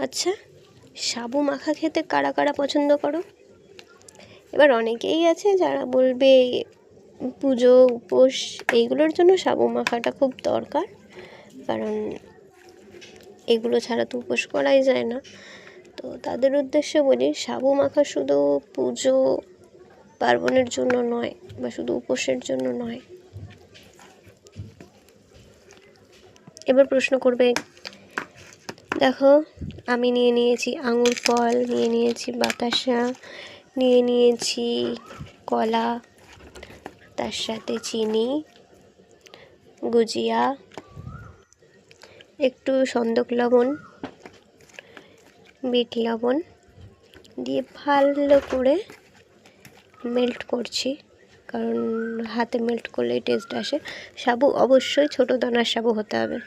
আচ্ছা, সাবু মাখা খেতে কারা কারা পছন্দ করো? এবার অনেকেই আছে যারা বলবে পুজো উপোস এইগুলোর জন্য সাবু মাখাটা খুব দরকার, কারণ এগুলো ছাড়া তো উপোস করাই যায় না। তো তাদের উদ্দেশ্যে বলি, সাবু মাখা শুধু পুজো পার্বণের জন্য নয় বা শুধু উপোসের জন্য নয়। এবার প্রশ্ন করবে, দেখো আমি নিয়ে নিয়েছি আঙুর ফল, নিয়ে নিয়েছি বাতাসা, নিয়ে নিয়েছি কলা, তার সাথে চিনি, গুজিয়া, একটু সন্দক লবণ, বিট লবণ দিয়ে ভালো করে মেল্ট করছি, কারণ হাতে মেল্ট করলেই টেস্ট আসে। সাবু অবশ্যই ছোটো দানার সাবু হতে হবে,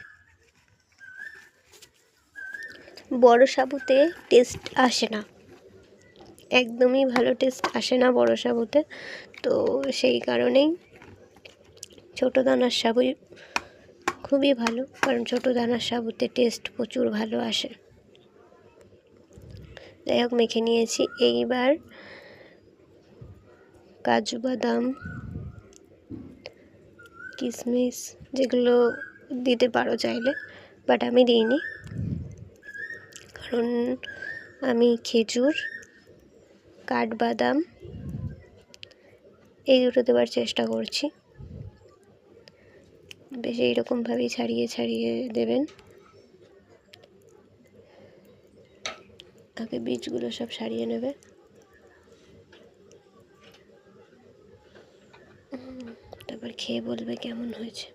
বড় সাবুতে টেস্ট আসে না, একদমই ভালো টেস্ট আসে না বড় সাবুতে। তো সেই কারণেই ছোটো দানার সাবুই খুবই ভালো, কারণ ছোটো দানার সাবুতে টেস্ট প্রচুর ভালো আসে। যাই হোক, মেখে নিয়েছি। এইবার কাজু বাদাম, কিশমিশ যেগুলো দিতে পারো চাইলে, বাট আমি দিইনি, কারণ আমি খেজুর, কাঠবাদাম এই দুটো দেওয়ার চেষ্টা করছি। বেশ এইরকমভাবেই ছাড়িয়ে ছাড়িয়ে দেবেন। আগে বীজগুলো সব ছাড়িয়ে নেবে। তারপর খেয়ে বলবে কেমন হয়েছে।